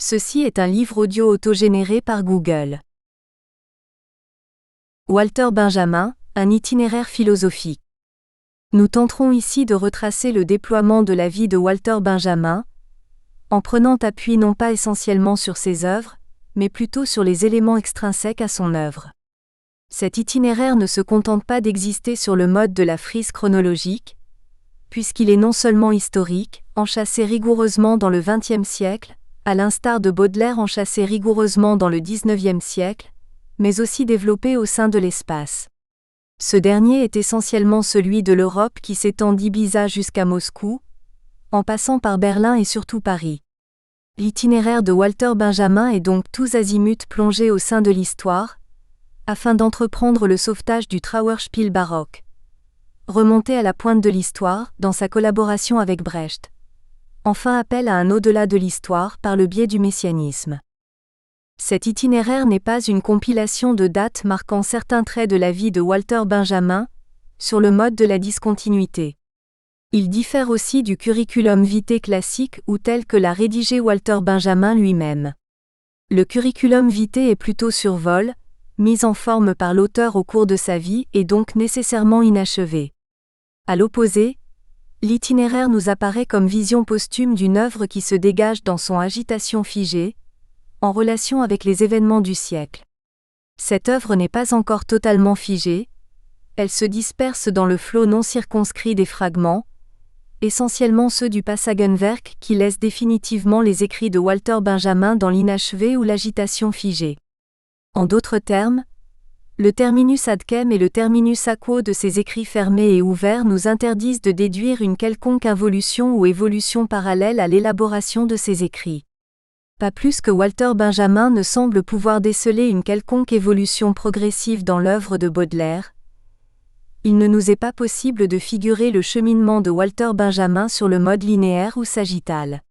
Ceci est un livre audio autogénéré par Google. Walter Benjamin, un itinéraire philosophique. Nous tenterons ici de retracer le déploiement de la vie de Walter Benjamin, en prenant appui non pas essentiellement sur ses œuvres, mais plutôt sur les éléments extrinsèques à son œuvre. Cet itinéraire ne se contente pas d'exister sur le mode de la frise chronologique, puisqu'il est non seulement historique, enchâssé rigoureusement dans le XXe siècle, à l'instar de Baudelaire enchâssé rigoureusement dans le XIXe siècle, mais aussi développé au sein de l'espace. Ce dernier est essentiellement celui de l'Europe qui s'étend d'Ibiza jusqu'à Moscou, en passant par Berlin et surtout Paris. L'itinéraire de Walter Benjamin est donc tous azimuts plongé au sein de l'histoire, afin d'entreprendre le sauvetage du Trauerspiel baroque. Remonter à la pointe de l'histoire, dans sa collaboration avec Brecht. Enfin appel à un au-delà de l'histoire par le biais du messianisme. Cet itinéraire n'est pas une compilation de dates marquant certains traits de la vie de Walter Benjamin, sur le mode de la discontinuité. Il diffère aussi du curriculum vitae classique ou tel que l'a rédigé Walter Benjamin lui-même. Le curriculum vitae est plutôt sur vol, mis en forme par l'auteur au cours de sa vie et donc nécessairement inachevé. À l'opposé, l'itinéraire nous apparaît comme vision posthume d'une œuvre qui se dégage dans son agitation figée, en relation avec les événements du siècle. Cette œuvre n'est pas encore totalement figée, elle se disperse dans le flot non circonscrit des fragments, essentiellement ceux du Passagenwerk qui laissent définitivement les écrits de Walter Benjamin dans l'inachevé ou l'agitation figée. En d'autres termes, le terminus ad quem et le terminus a quo de ces écrits fermés et ouverts nous interdisent de déduire une quelconque involution ou évolution parallèle à l'élaboration de ces écrits. Pas plus que Walter Benjamin ne semble pouvoir déceler une quelconque évolution progressive dans l'œuvre de Baudelaire, il ne nous est pas possible de figurer le cheminement de Walter Benjamin sur le mode linéaire ou sagittal.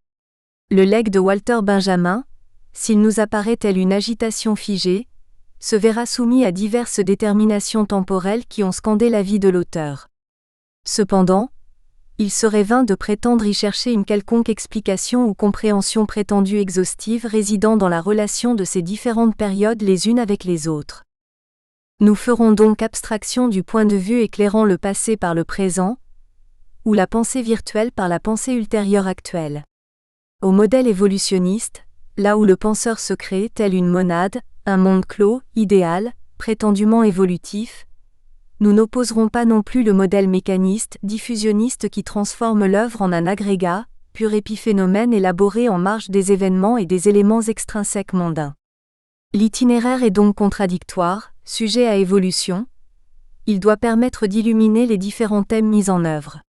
Le legs de Walter Benjamin, s'il nous apparaît tel une agitation figée, se verra soumis à diverses déterminations temporelles qui ont scandé la vie de l'auteur. Cependant, il serait vain de prétendre y chercher une quelconque explication ou compréhension prétendue exhaustive résidant dans la relation de ces différentes périodes les unes avec les autres. Nous ferons donc abstraction du point de vue éclairant le passé par le présent, ou la pensée virtuelle par la pensée ultérieure actuelle. Au modèle évolutionniste, là où le penseur se crée tel une monade, un monde clos, idéal, prétendument évolutif, nous n'opposerons pas non plus le modèle mécaniste, diffusionniste qui transforme l'œuvre en un agrégat, pur épiphénomène élaboré en marge des événements et des éléments extrinsèques mondains. L'itinéraire est donc contradictoire, sujet à évolution, il doit permettre d'illuminer les différents thèmes mis en œuvre.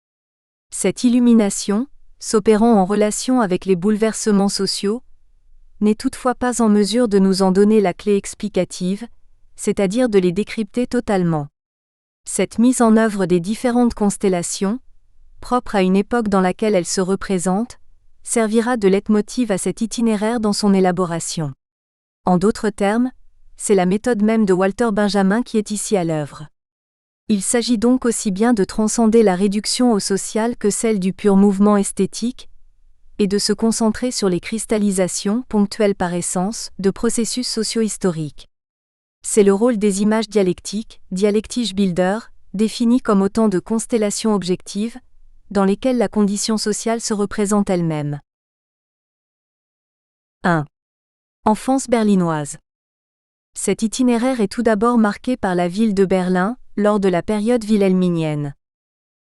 Cette illumination, s'opérant en relation avec les bouleversements sociaux, n'est toutefois pas en mesure de nous en donner la clé explicative, c'est-à-dire de les décrypter totalement. Cette mise en œuvre des différentes constellations, propre à une époque dans laquelle elles se représentent, servira de leitmotiv à cet itinéraire dans son élaboration. En d'autres termes, c'est la méthode même de Walter Benjamin qui est ici à l'œuvre. Il s'agit donc aussi bien de transcender la réduction au social que celle du pur mouvement esthétique, et de se concentrer sur les cristallisations, ponctuelles par essence, de processus socio-historiques. C'est le rôle des images dialectiques, dialectische Bilder, définies comme autant de constellations objectives, dans lesquelles la condition sociale se représente elle-même. 1. Enfance berlinoise. Cet itinéraire est tout d'abord marqué par la ville de Berlin, lors de la période wilhelminienne.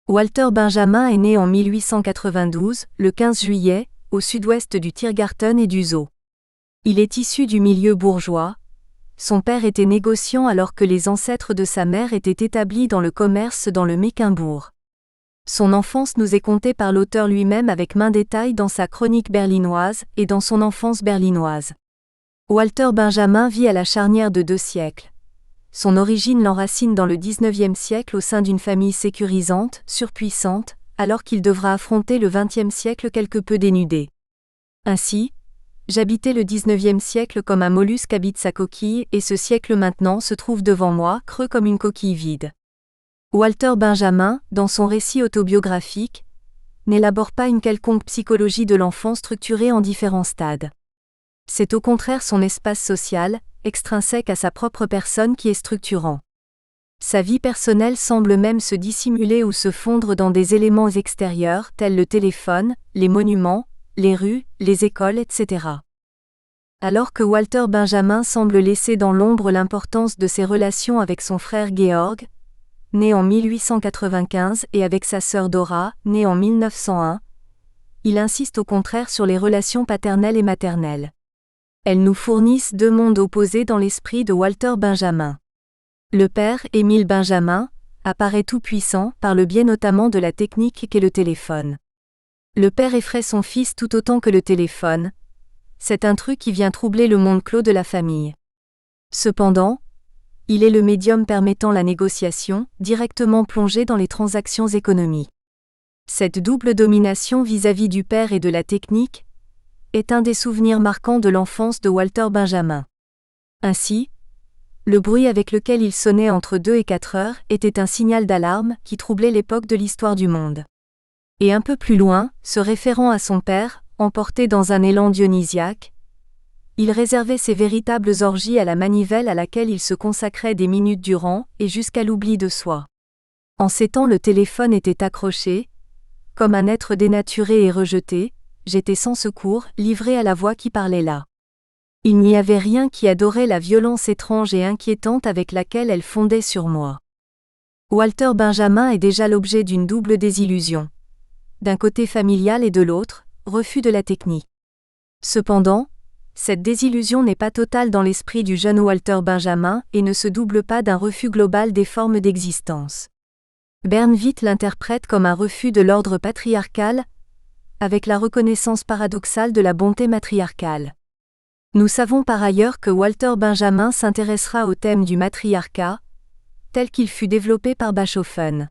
Walter Benjamin est né en 1892, le 15 juillet, au sud-ouest du Tiergarten et du Zoo. Il est issu du milieu bourgeois. Son père était négociant alors que les ancêtres de sa mère étaient établis dans le commerce dans le Mecklembourg. Son enfance nous est contée par l'auteur lui-même avec main détail dans sa chronique berlinoise et dans son enfance berlinoise. Walter Benjamin vit à la charnière de 2 siècles. Son origine l'enracine dans le XIXe siècle au sein d'une famille sécurisante, surpuissante, alors qu'il devra affronter le XXe siècle quelque peu dénudé. Ainsi, j'habitais le XIXe siècle comme un mollusque habite sa coquille et ce siècle maintenant se trouve devant moi, creux comme une coquille vide. Walter Benjamin, dans son récit autobiographique, n'élabore pas une quelconque psychologie de l'enfant structurée en différents stades. C'est au contraire son espace social, extrinsèque à sa propre personne qui est structurant. Sa vie personnelle semble même se dissimuler ou se fondre dans des éléments extérieurs tels le téléphone, les monuments, les rues, les écoles, etc. Alors que Walter Benjamin semble laisser dans l'ombre l'importance de ses relations avec son frère Georg, né en 1895, et avec sa sœur Dora, née en 1901, il insiste au contraire sur les relations paternelles et maternelles. Elles nous fournissent deux mondes opposés dans l'esprit de Walter Benjamin. Le père, Émile Benjamin, apparaît tout-puissant par le biais notamment de la technique qu'est le téléphone. Le père effraie son fils tout autant que le téléphone. C'est un truc qui vient troubler le monde clos de la famille. Cependant, il est le médium permettant la négociation, directement plongé dans les transactions économiques. Cette double domination vis-à-vis du père et de la technique est un des souvenirs marquants de l'enfance de Walter Benjamin. Ainsi, le bruit avec lequel il sonnait entre 2 et 4 heures était un signal d'alarme qui troublait l'époque de l'histoire du monde. Et un peu plus loin, se référant à son père, emporté dans un élan dionysiaque, il réservait ses véritables orgies à la manivelle à laquelle il se consacrait des minutes durant, et jusqu'à l'oubli de soi. En ces temps le téléphone était accroché, comme un être dénaturé et rejeté, j'étais sans secours, livré à la voix qui parlait là. Il n'y avait rien qui adorait la violence étrange et inquiétante avec laquelle elle fondait sur moi. Walter Benjamin est déjà l'objet d'une double désillusion. D'un côté familial et de l'autre, refus de la technique. Cependant, cette désillusion n'est pas totale dans l'esprit du jeune Walter Benjamin et ne se double pas d'un refus global des formes d'existence. Bernwitt l'interprète comme un refus de l'ordre patriarcal, avec la reconnaissance paradoxale de la bonté matriarcale. Nous savons par ailleurs que Walter Benjamin s'intéressera au thème du matriarcat, tel qu'il fut développé par Bachofen.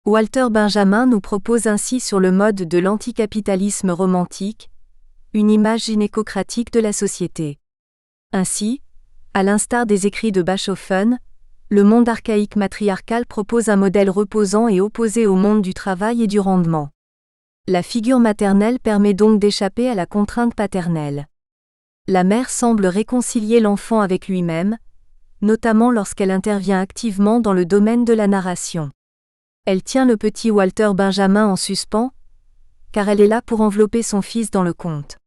Walter Benjamin nous propose ainsi sur le mode de l'anticapitalisme romantique, une image gynécocratique de la société. Ainsi, à l'instar des écrits de Bachofen, le monde archaïque matriarcal propose un modèle reposant et opposé au monde du travail et du rendement. La figure maternelle permet donc d'échapper à la contrainte paternelle. La mère semble réconcilier l'enfant avec lui-même, notamment lorsqu'elle intervient activement dans le domaine de la narration. Elle tient le petit Walter Benjamin en suspens, car elle est là pour envelopper son fils dans le conte.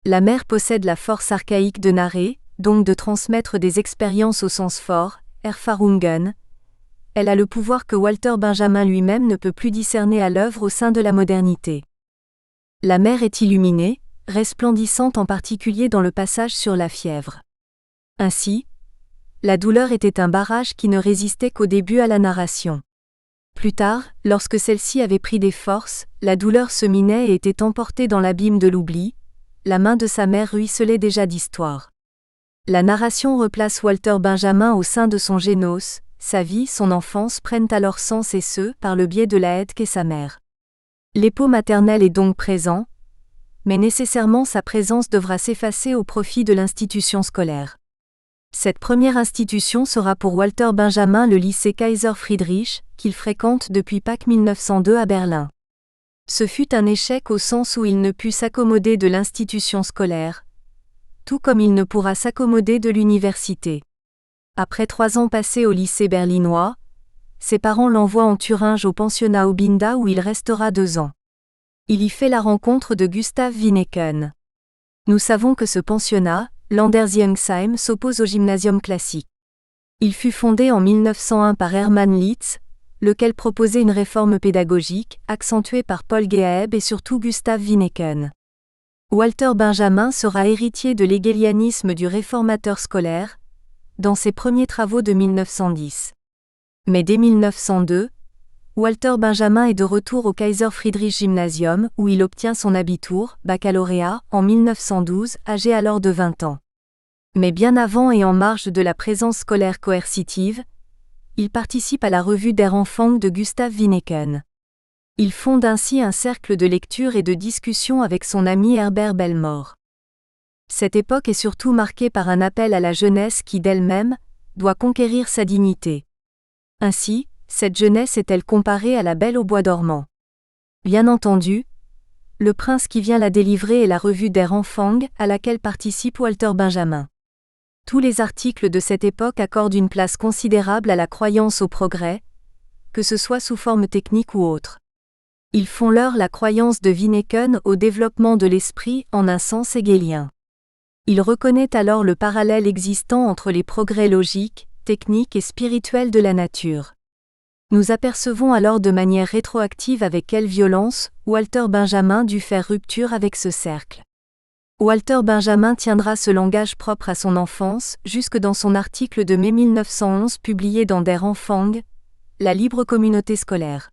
La mère possède la force archaïque de narrer, donc de transmettre des expériences au sens fort, Erfahrungen. Elle a le pouvoir que Walter Benjamin lui-même ne peut plus discerner à l'œuvre au sein de la modernité. La mère est illuminée, resplendissante en particulier dans le passage sur la fièvre. Ainsi, la douleur était un barrage qui ne résistait qu'au début à la narration. Plus tard, lorsque celle-ci avait pris des forces, la douleur se minait et était emportée dans l'abîme de l'oubli, la main de sa mère ruisselait déjà d'histoire. La narration replace Walter Benjamin au sein de son génos, sa vie, son enfance prennent alors sens et ce, par le biais de la aide qu'est sa mère. L'épaule maternel est donc présent, mais nécessairement sa présence devra s'effacer au profit de l'institution scolaire. Cette première institution sera pour Walter Benjamin le lycée Kaiser Friedrich, qu'il fréquente depuis Pâques 1902 à Berlin. Ce fut un échec au sens où il ne put s'accommoder de l'institution scolaire, tout comme il ne pourra s'accommoder de l'université. Après 3 ans passés au lycée berlinois, ses parents l'envoient en Thuringe au pensionnat Obinda où il restera 2 ans. Il y fait la rencontre de Gustav Winneken. Nous savons que ce pensionnat, Landersjungsheim, s'oppose au gymnasium classique. Il fut fondé en 1901 par Hermann Litz, lequel proposait une réforme pédagogique, accentuée par Paul Gehaeb et surtout Gustav Winneken. Walter Benjamin sera héritier de l'hegelianisme du réformateur scolaire, dans ses premiers travaux de 1910. Mais dès 1902, Walter Benjamin est de retour au Kaiser Friedrich Gymnasium où il obtient son Abitur, baccalauréat, en 1912, âgé alors de 20 ans. Mais bien avant et en marge de la présence scolaire coercitive, il participe à la revue Der Anfang de Gustav Winneken. Il fonde ainsi un cercle de lecture et de discussion avec son ami Herbert Belmore. Cette époque est surtout marquée par un appel à la jeunesse qui d'elle-même doit conquérir sa dignité. Ainsi, cette jeunesse est-elle comparée à la Belle au bois dormant. Bien entendu, Le prince qui vient la délivrer est la revue Der Anfang, à laquelle participe Walter Benjamin. Tous les articles de cette époque accordent une place considérable à la croyance au progrès, que ce soit sous forme technique ou autre. Ils font leur la croyance de Winneken au développement de l'esprit en un sens hegelien. Il reconnaît alors le parallèle existant entre les progrès logiques, techniques et spirituels de la nature. Nous apercevons alors de manière rétroactive avec quelle violence Walter Benjamin dut faire rupture avec ce cercle. Walter Benjamin tiendra ce langage propre à son enfance jusque dans son article de mai 1911 publié dans Der Anfang, la libre communauté scolaire.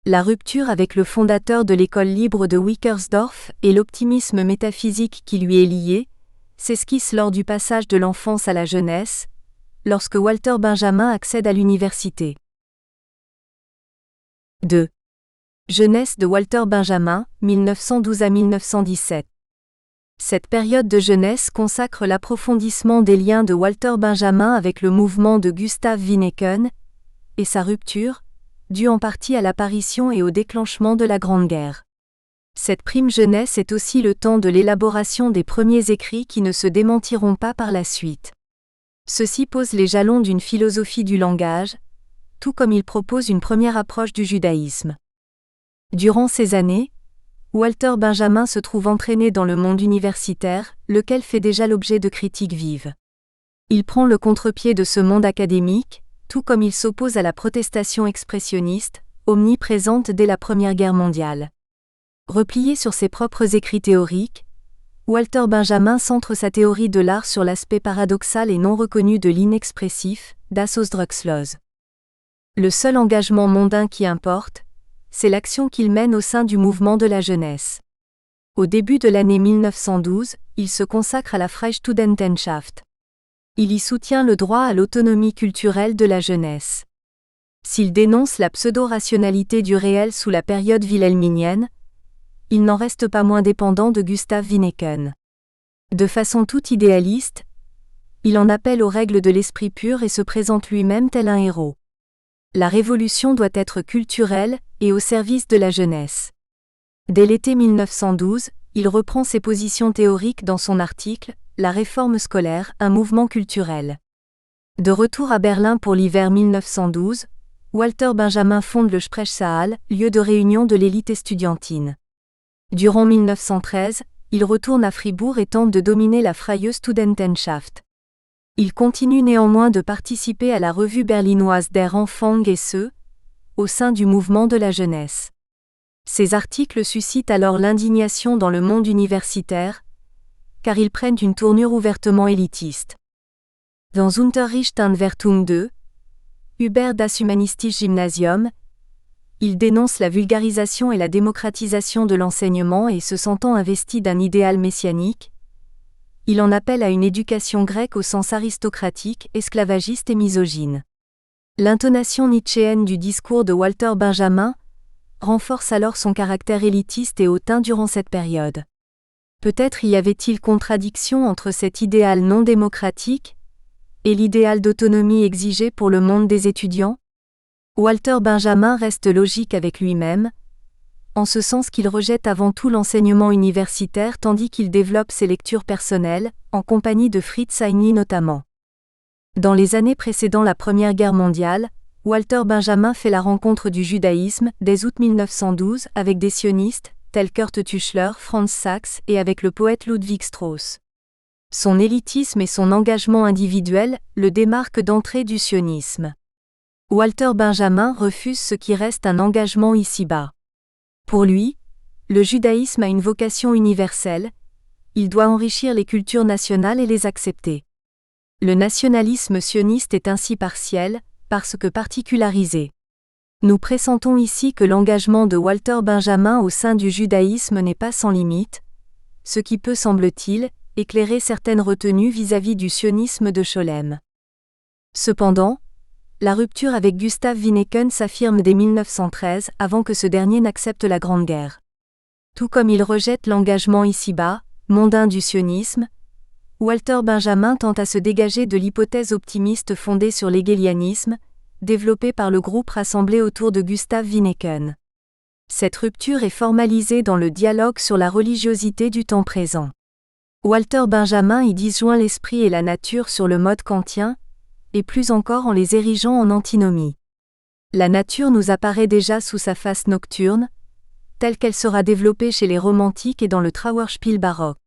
La rupture avec le fondateur de l'école libre de Wickersdorf et l'optimisme métaphysique qui lui est lié, s'esquisse lors du passage de l'enfance à la jeunesse, lorsque Walter Benjamin accède à l'université. 2. Jeunesse de Walter Benjamin, 1912 à 1917. Cette période de jeunesse consacre l'approfondissement des liens de Walter Benjamin avec le mouvement de Gustav Winneken, et sa rupture, due en partie à l'apparition et au déclenchement de la Grande Guerre. Cette prime jeunesse est aussi le temps de l'élaboration des premiers écrits qui ne se démentiront pas par la suite. Ceux-ci posent les jalons d'une philosophie du langage, tout comme il propose une première approche du judaïsme. Durant ces années, Walter Benjamin se trouve entraîné dans le monde universitaire, lequel fait déjà l'objet de critiques vives. Il prend le contre-pied de ce monde académique, tout comme il s'oppose à la protestation expressionniste, omniprésente dès la Première Guerre mondiale. Replié sur ses propres écrits théoriques, Walter Benjamin centre sa théorie de l'art sur l'aspect paradoxal et non reconnu de l'inexpressif, das Ausdruckslos. Le seul engagement mondain qui importe, c'est l'action qu'il mène au sein du mouvement de la jeunesse. Au début de l'année 1912, il se consacre à la Freistudentenschaft. Il y soutient le droit à l'autonomie culturelle de la jeunesse. S'il dénonce la pseudo-rationalité du réel sous la période wilhelminienne, il n'en reste pas moins dépendant de Gustav Winneken. De façon tout idéaliste, il en appelle aux règles de l'esprit pur et se présente lui-même tel un héros. La révolution doit être culturelle et au service de la jeunesse. Dès l'été 1912, il reprend ses positions théoriques dans son article « La réforme scolaire, un mouvement culturel ». De retour à Berlin pour l'hiver 1912, Walter Benjamin fonde le Sprechsaal, lieu de réunion de l'élite estudiantine. Durant 1913, il retourne à Fribourg et tente de dominer la Freie Studentenschaft. Il continue néanmoins de participer à la revue berlinoise Der Anfang et ce, au sein du mouvement de la jeunesse. Ces articles suscitent alors l'indignation dans le monde universitaire, car ils prennent une tournure ouvertement élitiste. Dans Unterricht und Wertung 2, Über das Humanistische Gymnasium, il dénonce la vulgarisation et la démocratisation de l'enseignement et se sentant investi d'un idéal messianique, il en appelle à une éducation grecque au sens aristocratique, esclavagiste et misogyne. L'intonation nietzschéenne du discours de Walter Benjamin renforce alors son caractère élitiste et hautain durant cette période. Peut-être y avait-il contradiction entre cet idéal non démocratique et l'idéal d'autonomie exigé pour le monde des étudiants? Walter Benjamin reste logique avec lui-même, en ce sens qu'il rejette avant tout l'enseignement universitaire tandis qu'il développe ses lectures personnelles, en compagnie de Fritz Heiny notamment. Dans les années précédant la Première Guerre mondiale, Walter Benjamin fait la rencontre du judaïsme, dès août 1912, avec des sionistes, tels Kurt Tuchler, Franz Sachs et avec le poète Ludwig Strauss. Son élitisme et son engagement individuel le démarquent d'entrée du sionisme. Walter Benjamin refuse ce qui reste un engagement ici-bas. Pour lui, le judaïsme a une vocation universelle, il doit enrichir les cultures nationales et les accepter. Le nationalisme sioniste est ainsi partiel, parce que particularisé. Nous pressentons ici que l'engagement de Walter Benjamin au sein du judaïsme n'est pas sans limite, ce qui peut, semble-t-il, éclairer certaines retenues vis-à-vis du sionisme de Scholem. Cependant, la rupture avec Gustav Winneken s'affirme dès 1913 avant que ce dernier n'accepte la Grande Guerre. Tout comme il rejette l'engagement ici-bas, mondain du sionisme, Walter Benjamin tente à se dégager de l'hypothèse optimiste fondée sur l'hégélianisme, développée par le groupe rassemblé autour de Gustav Winneken. Cette rupture est formalisée dans le dialogue sur la religiosité du temps présent. Walter Benjamin y disjoint l'esprit et la nature sur le mode kantien, et plus encore en les érigeant en antinomie. La nature nous apparaît déjà sous sa face nocturne, telle qu'elle sera développée chez les romantiques et dans le Trauerspiel baroque.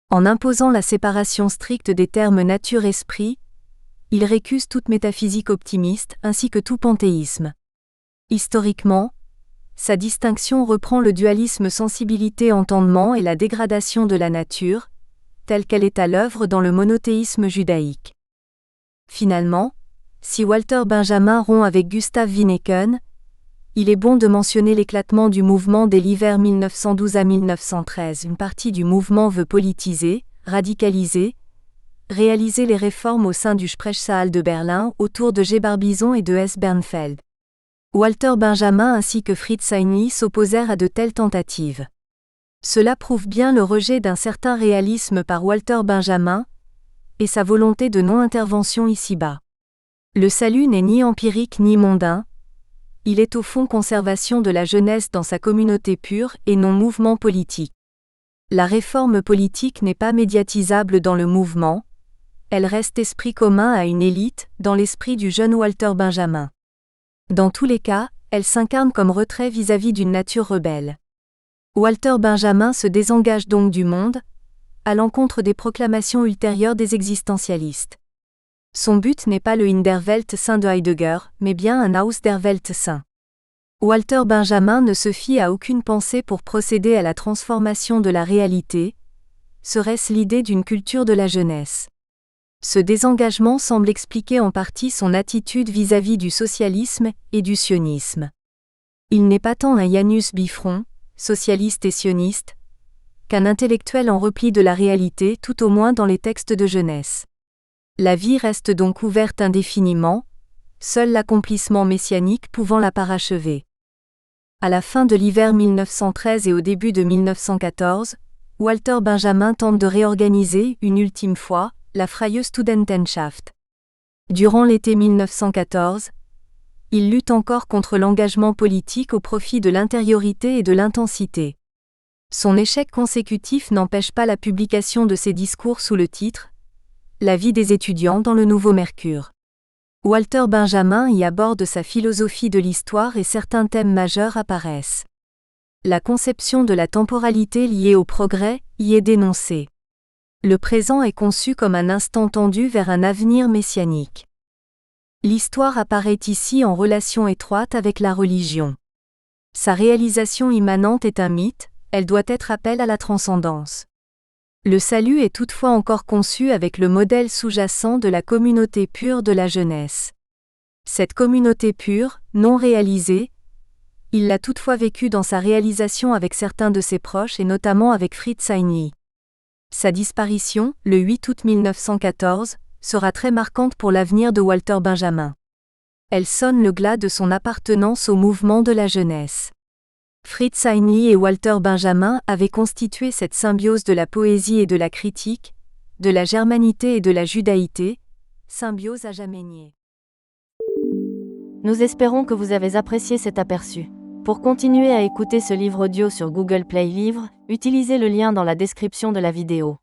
En imposant la séparation stricte des termes nature-esprit, il récuse toute métaphysique optimiste ainsi que tout panthéisme. Historiquement, sa distinction reprend le dualisme sensibilité-entendement et la dégradation de la nature, telle qu'elle est à l'œuvre dans le monothéisme judaïque. Finalement, si Walter Benjamin rompt avec Gustav Winneken, il est bon de mentionner l'éclatement du mouvement dès l'hiver 1912 à 1913. Une partie du mouvement veut politiser, radicaliser, réaliser les réformes au sein du Sprechsaal de Berlin autour de G. Barbizon et de S. Bernfeld. Walter Benjamin ainsi que Fritz Heinle s'opposèrent à de telles tentatives. Cela prouve bien le rejet d'un certain réalisme par Walter Benjamin et sa volonté de non-intervention ici-bas. Le salut n'est ni empirique ni mondain, il est au fond conservation de la jeunesse dans sa communauté pure et non mouvement politique. La réforme politique n'est pas médiatisable dans le mouvement, elle reste esprit commun à une élite, dans l'esprit du jeune Walter Benjamin. Dans tous les cas, elle s'incarne comme retrait vis-à-vis d'une nature rebelle. Walter Benjamin se désengage donc du monde, à l'encontre des proclamations ultérieures des existentialistes. Son but n'est pas le In der Welt saint de Heidegger, mais bien un Aus der Welt saint. Walter Benjamin ne se fie à aucune pensée pour procéder à la transformation de la réalité, serait-ce l'idée d'une culture de la jeunesse. Ce désengagement semble expliquer en partie son attitude vis-à-vis du socialisme et du sionisme. Il n'est pas tant un Janus Bifront, socialiste et sioniste, qu'un intellectuel en repli de la réalité, tout au moins dans les textes de jeunesse. La vie reste donc ouverte indéfiniment, seul l'accomplissement messianique pouvant la parachever. À la fin de l'hiver 1913 et au début de 1914, Walter Benjamin tente de réorganiser, une ultime fois, la Freie Studentenschaft. Durant l'été 1914, il lutte encore contre l'engagement politique au profit de l'intériorité et de l'intensité. Son échec consécutif n'empêche pas la publication de ses discours sous le titre « La vie des étudiants dans le Nouveau Mercure ». Walter Benjamin y aborde sa philosophie de l'histoire et certains thèmes majeurs apparaissent. La conception de la temporalité liée au progrès y est dénoncée. Le présent est conçu comme un instant tendu vers un avenir messianique. L'histoire apparaît ici en relation étroite avec la religion. Sa réalisation immanente est un mythe, elle doit être appel à la transcendance. Le salut est toutefois encore conçu avec le modèle sous-jacent de la communauté pure de la jeunesse. Cette communauté pure, non réalisée, il l'a toutefois vécue dans sa réalisation avec certains de ses proches et notamment avec Fritz Heinle. Sa disparition, le 8 août 1914, sera très marquante pour l'avenir de Walter Benjamin. Elle sonne le glas de son appartenance au mouvement de la jeunesse. Fritz Heinle et Walter Benjamin avaient constitué cette symbiose de la poésie et de la critique, de la germanité et de la judaïté, symbiose à jamais niée. Nous espérons que vous avez apprécié cet aperçu. Pour continuer à écouter ce livre audio sur Google Play Livres, utilisez le lien dans la description de la vidéo.